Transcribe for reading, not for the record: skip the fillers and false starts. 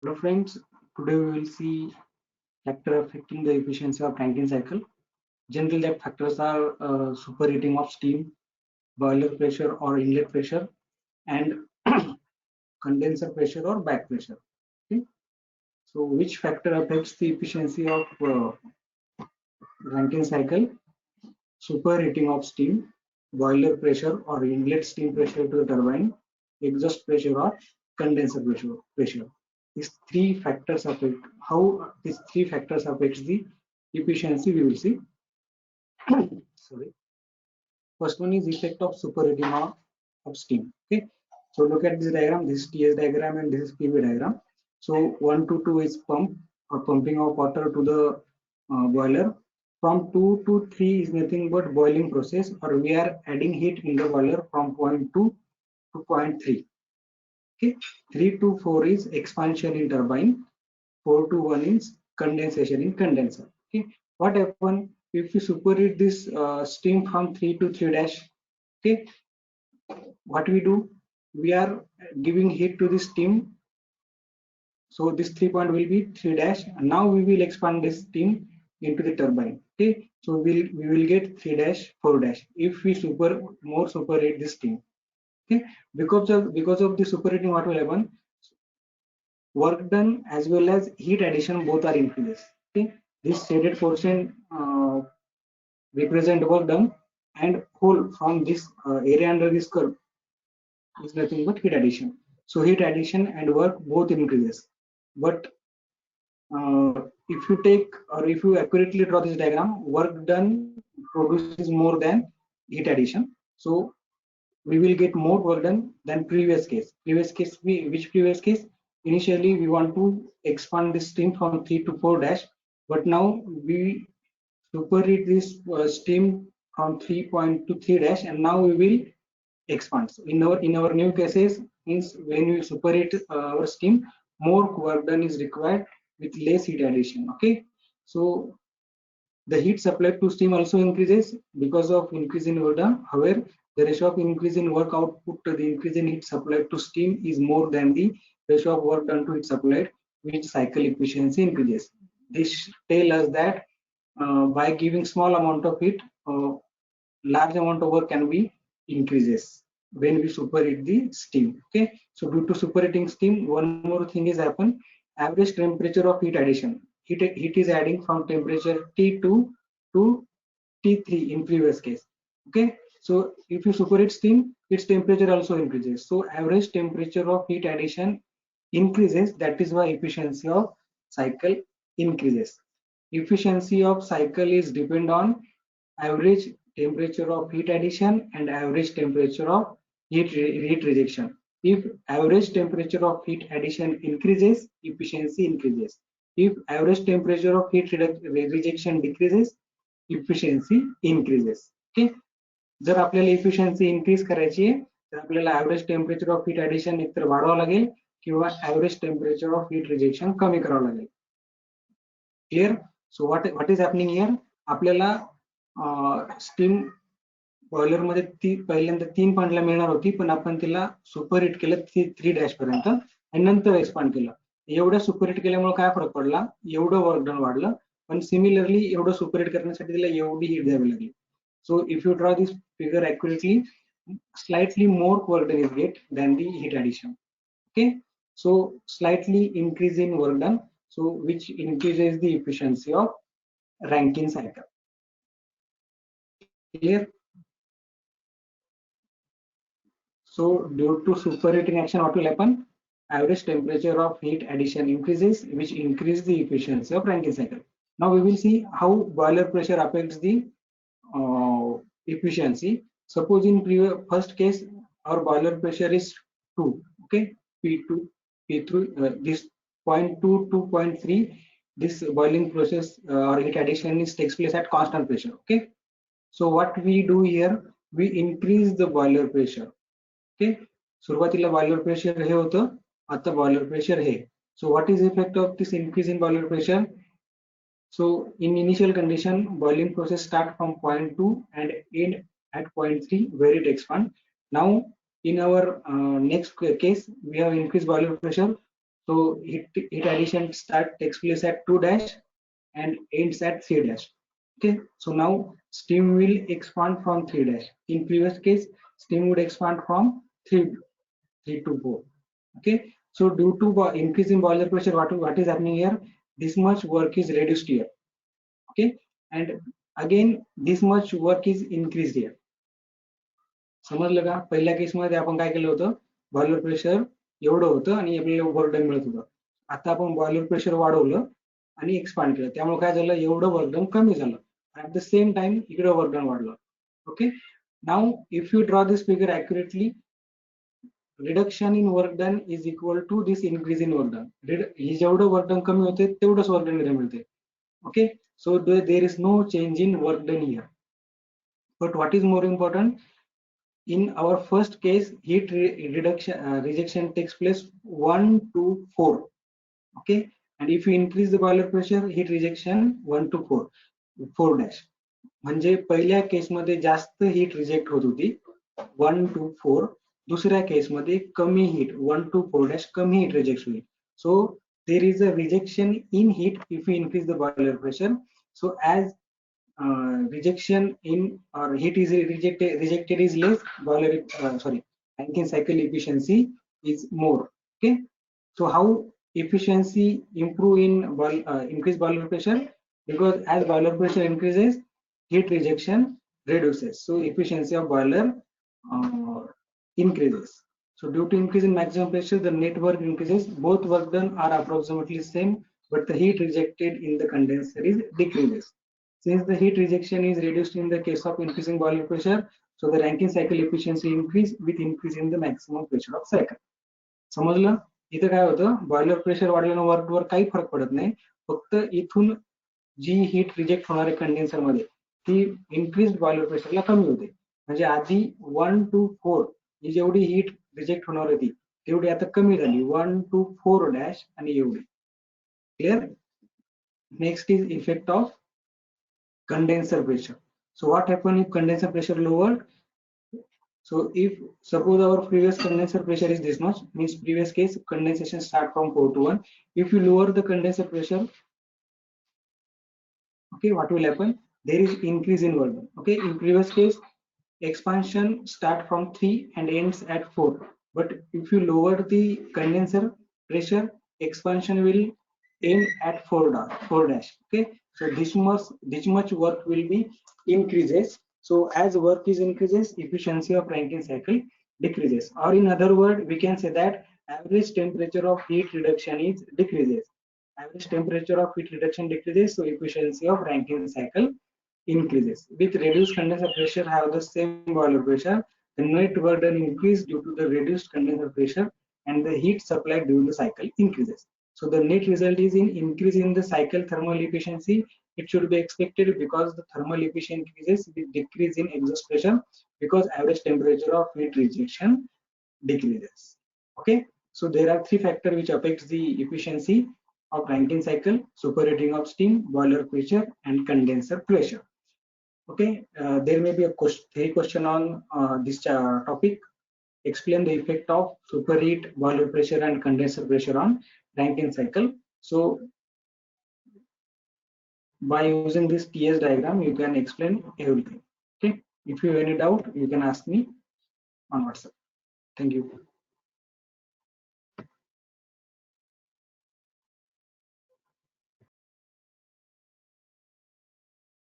Hello friends, today we will see factor affecting the efficiency of Rankine cycle. Generally, that factors are superheating of steam, boiler pressure or inlet pressure, and condenser pressure or back pressure. Okay? So, which factor affects the efficiency of Rankine cycle? Superheating of steam, boiler pressure or inlet steam pressure to the turbine, exhaust pressure or condenser pressure. These three factors affect how these three factors affects the efficiency. We will see. Sorry. First one is effect of superheating of steam. Okay. So look at this diagram. This is TS diagram and this is PV diagram. So 1 to 2 is pump or pumping of water to the boiler. From 2 to 3 is nothing but boiling process, or we are adding heat in the boiler from point 2 to point 3. Okay. 3 to 4 is expansion in turbine. 4 to 1 is condensation in condenser. Okay. What happens if we superheat this steam from 3 to 3 dash? Okay. What we do? We are giving heat to the steam. So this 3 point will be 3 dash. And now we will expand this steam into the turbine. Okay. So we will get 3 dash 4 dash if we superheat this steam. Okay. Because of the superheating, what will happen? Work done as well as heat addition both are increases. Okay. This shaded portion represent work done, and whole from this area under this curve is nothing but heat addition. So heat addition and work both increases. But if you take or if you accurately draw this diagram, work done produces more than heat addition. So we will get more work done than previous case. Which previous case? Initially we want to expand this steam from 3 to 4 dash, but now we superheat this steam from 3 point to 3 dash, and now we will expand. So in our new cases means when we superheat our steam, more work done is required with less heat addition. Okay, so the heat supplied to steam also increases because of increase in work done. However, the ratio of increase in work output to the increase in heat supplied to steam is more than the ratio of work done to heat supplied, which cycle efficiency increases. This tell us that by giving small amount of heat, large amount of work can be increases when we superheat the steam. Okay, so due to superheating steam, one more thing is happen. Average temperature of heat addition. Heat is adding from temperature T2 to T3 in previous case. Okay, so if you superheat steam, its temperature also increases. So average temperature of heat addition increases. That is why efficiency of cycle increases. Efficiency of cycle is depend on average temperature of heat addition and average temperature of heat rejection. If average temperature of heat addition increases, efficiency increases. If average temperature of heat rejection decreases, efficiency increases. Okay. जर आपल्याला efficiency increase करायची आहे तर आपल्याला average temperature of heat addition एकतर वाढवावं लागेल किंवा average temperature of heat rejection कमी करावं लागेल. Clear? So what is happening here? आपल्याला स्टीम बॉयलर मध्ये पहिल्यांदा 3 पॉइंटला मिळणार होती, पण आपण तिला सुपरहिट केलं 3 डॅश पर्यंत आणि नंतर एक्सपांड केलं. एवढं सुपरहिट केल्यामुळे काय फरक पडला? एवढं वर्क डन वाढलं, पण सिमिलरली एवढं सुपरहिट करण्यासाठी तिला एवढी हीट द्यावी लागली. So if you draw this figure accurately, slightly more work done is get than the heat addition. Okay, so slightly increase in work done, so which increases the efficiency of Rankine cycle. Clear? So due to superheating action, what will happen? Average temperature of heat addition increases, which increase the efficiency of Rankine cycle. Now we will see how boiler pressure affects the efficiency. Suppose in first case our boiler pressure is 2. Okay, P2, P3, this 0.2 to 0.3. This boiling process or heat addition takes place at constant pressure. Okay, so what we do here, we increase the boiler pressure. Okay, सुरुवातीला boiler pressure हे होतं, आता boiler pressure hey. So what is the effect of this increase in boiler pressure? So in initial condition, boiling process start from 0.2 and end at 0.3 where it expands. Now in our next case, we have increased boiler pressure So heat addition takes place at 2 dash and ends at 3 dash. Okay, so now steam will expand from 3 dash. In previous case, steam would expand from 3 to 4. Okay, so due to increase in boiler pressure, what is happening here? This much work is reduced here. Okay, and again this much work is increased here. समजलं का? पहिल्या केसमध्ये आपण काय केलं होतं, boiler pressure एवढं होतं आणि आपल्याला वर्कडन मिळत होतं. आता आपण बॉयलर प्रेशर वाढवलं आणि एक्सपांड केलं, त्यामुळे काय झालं, एवढं वर्कडन कमी झालं. ऍट द सेम टाइम इकडे वर्कडन वाढलं. Okay, now if you draw this figure accurately, reduction in work done is equal to this increase in work done. ही जेवढं वर्क डन कमी होते तेवढंच वर्क डन मिळते. Okay, so there is no change in work done here. But what is more important, in our first case, heat rejection takes place 1 to 4. Okay, and if you increase the boiler pressure, heat rejection 1 to 4 dash. म्हणजे पहिल्या केसमध्ये जास्त heat reject होत होती 1 to 4. दुसऱ्या केसमध्ये कमी heat 1 to 4 dash कमी हीट रिजेक्ट होईल. So there is a rejection in heat if we increase the boiler pressure. So as rejection in or heat is rejected is less, boiler Rankine cycle efficiency is more. Okay, so how efficiency improve in increase boiler pressure? Because as boiler pressure increases, heat rejection reduces, so efficiency of boiler increases. So due to increase in maximum pressure, the net work increases. Both work done are approximately same, but the heat rejected in the condenser is decreases. Since the heat rejection is reduced in the case of increasing boiler pressure, so the Rankine cycle efficiency increase with increase in the maximum pressure of cycle. समजलं? इथं काय होतं, boiler pressure वाढल्यानं वर्कवर काही फरक पडत नाही, फक्त इथून जी हीट रिजेक्ट होणार आहे कंडेन्सर मध्ये ती इन्क्रीज बॉयलर प्रेशरला कमी होते. म्हणजे आधी 1 to 4 ही जेवढी हीट रिजेक्ट होणार होती तेवढी आता कमी झाली 1 to 4 डॅश आणि एवढी. Clear? Next is effect of condenser pressure. So what happens if condenser pressure lowered? So if suppose our previous condenser pressure is this much, means previous case condensation start from 4 to 1. If you lower the condenser pressure, okay, what will happen? There is increase in work done. Okay, in previous case expansion start from 3 and ends at 4, but if you lower the condenser pressure, expansion will end at 4 dash. Okay, so this much work will be increases. So as work is increases, efficiency of Rankine cycle decreases, or in other word we can say that average temperature of heat reduction is decreases. Average temperature of heat reduction decreases, so efficiency of Rankine cycle increases. With reduced condenser pressure have the same boiler pressure, the net work done increase due to the reduced condenser pressure, and the heat supplied during the cycle increases. So the net result is in increase in the cycle thermal efficiency. It should be expected because the thermal efficiency increases with decrease in exhaust pressure, because average temperature of heat rejection decreases. Okay, so there are three factors which affects the efficiency of Rankine cycle: superheating of steam, boiler pressure, and condenser pressure. Okay, there may be a question on this topic. Explain the effect of superheat, boiler pressure, and condenser pressure on Rankine cycle. So by using this TS diagram, you can explain everything. Okay, if you have any doubt, you can ask me on WhatsApp. Thank you.